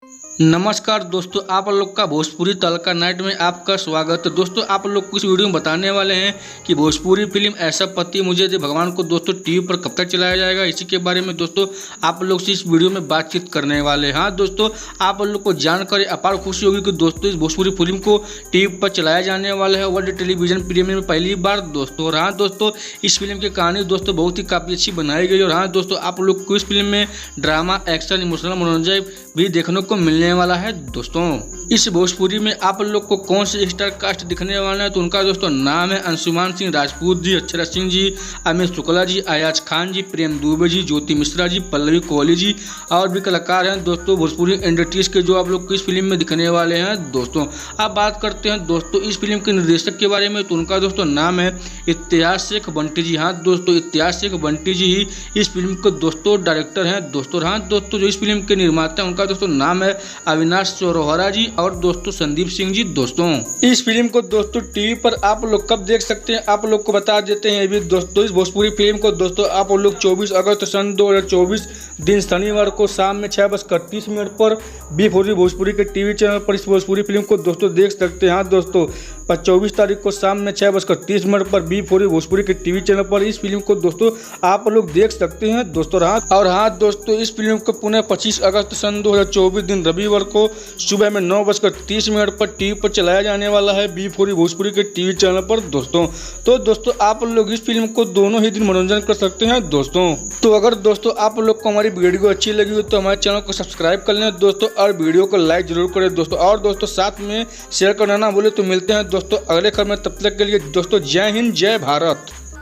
नमस्कार दोस्तों, आप लोग का भोजपुरी तड़का नाइट में आपका स्वागत है। दोस्तों आप लोग को इस वीडियो में बताने वाले हैं कि भोजपुरी फिल्म ऐसा पति मुझे दे भगवान को दोस्तों टीवी पर कब तक चलाया जाएगा। इसी के बारे में दोस्तों आप लोग से इस वीडियो में बातचीत करने वाले हैं। हाँ दोस्तों, आप लोग को जानकर अपार खुशी होगी कि दोस्तों इस भोजपुरी फिल्म को टीवी पर चलाया जाने वाला है वर्ल्ड टेलीविजन प्रीमियर में पहली बार दोस्तों। और हाँ दोस्तों, इस फिल्म की कहानी दोस्तों बहुत ही काफ़ी अच्छी बनाई गई। और हाँ दोस्तों, आप लोग को इस फिल्म में ड्रामा, एक्शन, इमोशनल मनोरंजन भी देखने को मिलने वाला है। दोस्तों इस भोजपुरी में आप लोग को कौन से स्टार कास्ट दिखने वाला है तो उनका दोस्तों नाम है अंशुमान सिंह राजपूत जी, अक्षरा सिंह जी, अमित शुक्ला जी, अयाज खान जी, प्रेम दुबे जी, ज्योति मिश्रा जी, पल्लवी कोहली जी और भी कलाकार हैं दोस्तों भोजपुरी इंडस्ट्रीज के, जो आप लोग को इस फिल्म में दिखने वाले हैं। दोस्तों अब बात करते हैं दोस्तों इस फिल्म के निर्देशक के बारे में, तो उनका दोस्तों नाम है इत्यास शेख बंटी जी। हाँ दोस्तों, इत्यास शेख बंटी जी ही इस फिल्म के दोस्तों डायरेक्टर हैं दोस्तों। हाँ दोस्तों, जो इस फिल्म के निर्माता हैं उनका दोस्तों नाम है अविनाश चौरहरा जी और दोस्तों संदीप सिंह जी। दोस्तों इस फिल्म को दोस्तों टीवी पर आप लोग कब देख सकते हैं, आप लोग को बता देते हैं अभी दोस्तों। इस भोजपुरी फिल्म को दोस्तों आप लोग 24 अगस्त सन 2024 दिन शनिवार को शाम में 6:30 पर B4 भोजपुरी के टीवी चैनल पर इस भोजपुरी फिल्म को दोस्तों देख सकते हैं। हाँ दोस्तों, 24 तारीख को शाम में 6:30 पर B4 भोजपुरी के टीवी चैनल पर इस फिल्म को दोस्तों आप लोग देख सकते हैं दोस्तों। और हाँ दोस्तों, इस फिल्म को पुनः 25 अगस्त सन 2024 दिन रविवार को सुबह में 9:30 पर टीवी पर चलाया जाने वाला है B4 भोजपुरी के टीवी चैनल पर दोस्तों। तो दोस्तों आप लोग इस फिल्म को दोनों ही दिन मनोरंजन कर सकते हैं दोस्तों। तो अगर दोस्तों आप लोग को हमारी वीडियो अच्छी लगी हो तो हमारे चैनल को सब्सक्राइब कर लें दोस्तों और वीडियो को लाइक जरूर करें दोस्तों। और दोस्तों साथ में शेयर करना ना बोले तो मिलते हैं दोस्तों अगले खबर में, तब तक के लिए दोस्तों जय हिंद, जय भारत।